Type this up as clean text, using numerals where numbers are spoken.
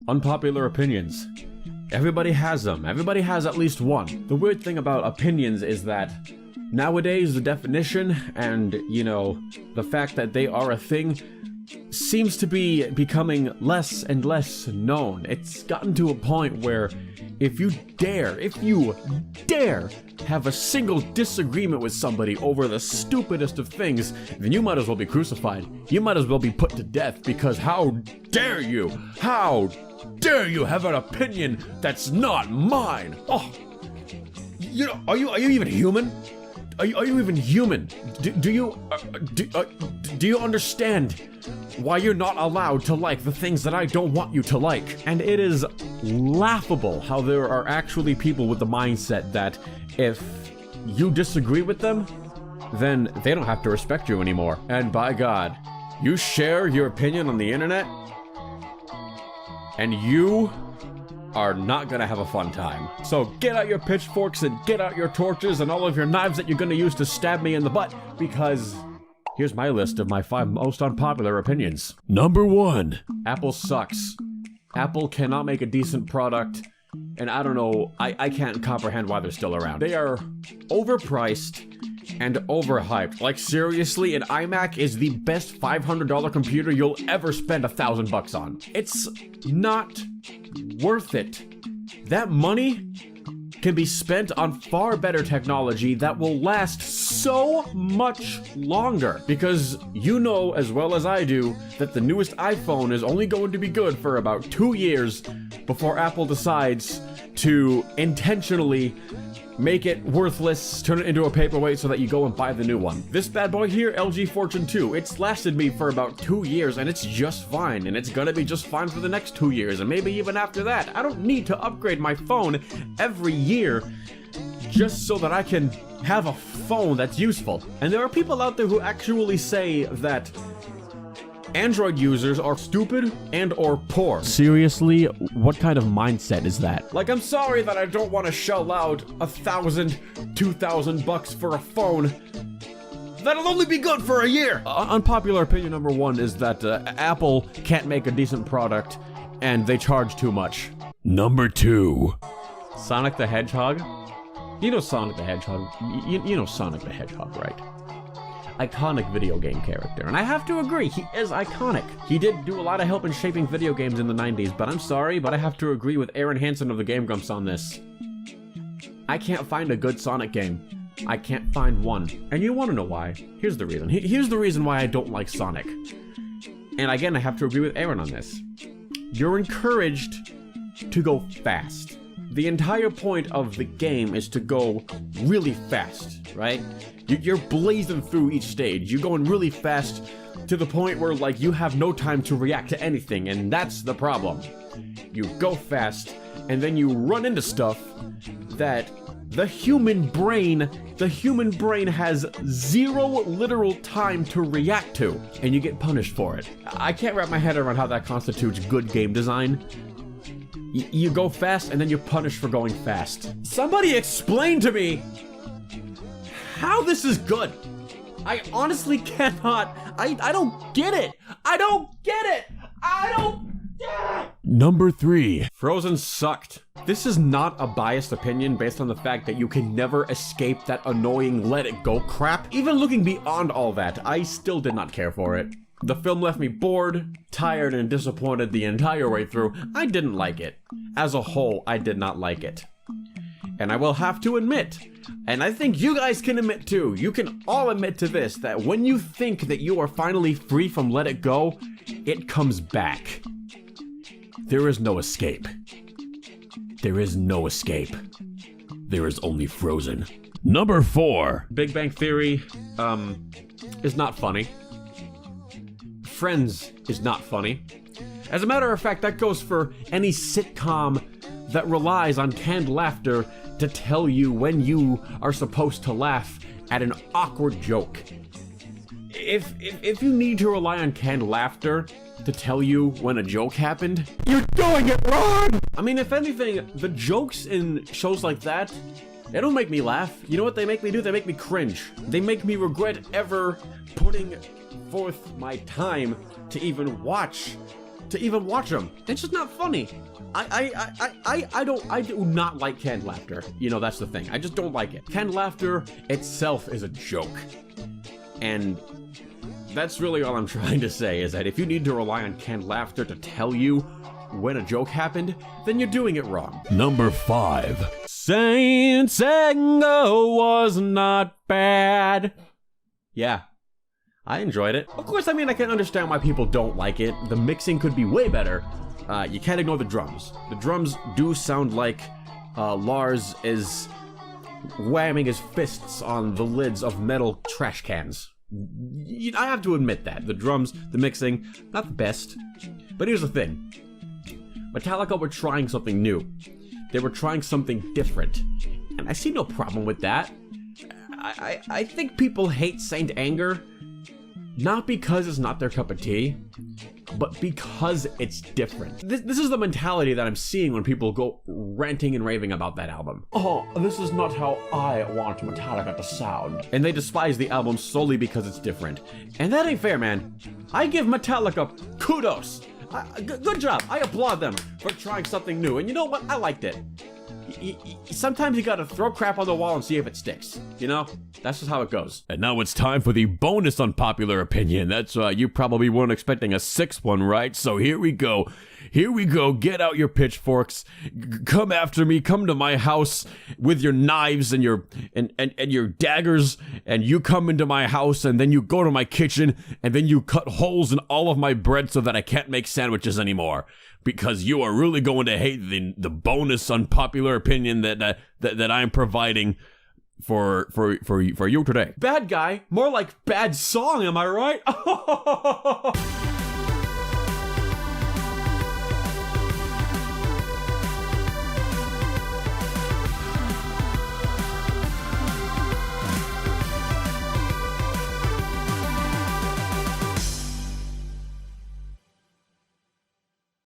Unpopular opinions. Everybody has them. Everybody has at least one. The weird thing about opinions is that nowadays the definition and, you know, the fact that they are a thing seems to be becoming less and less known. It's gotten to a point where if you dare have a single disagreement with somebody over the stupidest of things, then you might as well be crucified. You might as well be put to death, because how dare you? How dare you have an opinion that's not mine? Oh, you know, are you even human? Are you even human? Do you understand why you're not allowed to like the things that I don't want you to like? And it is laughable how there are actually people with the mindset that if you disagree with them, then they don't have to respect you anymore. And by God, you share your opinion on the internet, and you are not gonna have a fun time. So get out your pitchforks and get out your torches and all of your knives that you're gonna use to stab me in the butt, because here's my list of my 5 most unpopular opinions. Number 1. Apple sucks. Apple cannot make a decent product, and I don't know, I can't comprehend why they're still around. They are overpriced and overhyped. Like, seriously, an iMac is the best $500 computer you'll ever spend $1,000 on. It's not worth it. That money can be spent on far better technology that will last so much longer. Because you know as well as I do that the newest iPhone is only going to be good for about 2 years before Apple decides to intentionally make it worthless, turn it into a paperweight so that you go and buy the new one. This bad boy here, LG Fortune 2, it's lasted me for about 2 years and it's just fine, and it's gonna be just fine for the next 2 years, and maybe even after that. I don't need to upgrade my phone every year just so that I can have a phone that's useful. And there are people out there who actually say that Android users are stupid and or poor. Seriously, what kind of mindset is that? Like, I'm sorry that I don't want to shell out $1,000, $2,000 for a phone that'll only be good for a year. Unpopular opinion number 1 is that Apple can't make a decent product and they charge too much. Number 2. Sonic the Hedgehog? You know Sonic the Hedgehog. You know Sonic the Hedgehog, right? Iconic video game character, and I have to agree, he is iconic. He did do a lot of help in shaping video games in the 90s, but I'm sorry, but I have to agree with Aaron Hansen of the Game Grumps on this. I can't find a good Sonic game. I can't find one. And you want to know why? Here's the reason. Here's the reason why I don't like Sonic. And again, I have to agree with Aaron on this. You're encouraged to go fast. The entire point of the game is to go really fast, right? You're blazing through each stage. You're going really fast to the point where, like, you have no time to react to anything, and that's the problem. You go fast, and then you run into stuff that the human brain has 0 literal time to react to, and you get punished for it. I can't wrap my head around how that constitutes good game design. You go fast, and then you're punished for going fast. Somebody explain to me how this is good. I honestly cannot. I don't get it. I don't get it. I don't get it. Number 3. Frozen sucked. This is not a biased opinion based on the fact that you can never escape that annoying let it go crap. Even looking beyond all that, I still did not care for it. The film left me bored, tired, and disappointed the entire way through. I didn't like it. As a whole, I did not like it. And I will have to admit, and I think you guys can admit too, you can all admit to this, that when you think that you are finally free from Let It Go, it comes back. There is no escape. There is no escape. There is only Frozen. Number 4. Big Bang Theory, is not funny. Friends is not funny. As a matter of fact, that goes for any sitcom that relies on canned laughter to tell you when you are supposed to laugh at an awkward joke. If you need to rely on canned laughter to tell you when a joke happened, you're doing it wrong! I mean, if anything, the jokes in shows like that, they don't make me laugh. You know what they make me do? They make me cringe. They make me regret ever putting forth my time to even watch to even watch them. It's just not funny. I do not like canned laughter. You know, that's the thing. I just don't like it. Canned laughter itself is a joke. And that's really all I'm trying to say, is that if you need to rely on canned laughter to tell you when a joke happened, then you're doing it wrong. Number 5. Saint Tango was not bad. Yeah, I enjoyed it. Of course, I mean, I can understand why people don't like it. The mixing could be way better. You can't ignore the drums. The drums do sound like Lars is whamming his fists on the lids of metal trash cans. I have to admit that. The drums, the mixing, not the best. But here's the thing. Metallica were trying something new. They were trying something different. And I see no problem with that. I think people hate Saint Anger, not because it's not their cup of tea, but because it's different. This is the mentality that I'm seeing when people go ranting and raving about that album. Oh, this is not how I want Metallica to sound. And they despise the album solely because it's different. And that ain't fair, man. I give Metallica kudos. Good job. I applaud them for trying something new. And you know what? I liked it. Sometimes you gotta throw crap on the wall and see if it sticks. You know? That's just how it goes. And now it's time for the bonus unpopular opinion. That's you probably weren't expecting a 6th one, right? So here we go. Here we go. Get out your pitchforks. Come after me. Come to my house with your knives and your daggers, and you come into my house, and then you go to my kitchen, and then you cut holes in all of my bread so that I can't make sandwiches anymore. Because you are really going to hate the bonus unpopular opinion that I'm providing for you today. Bad guy, more like bad song, am I right?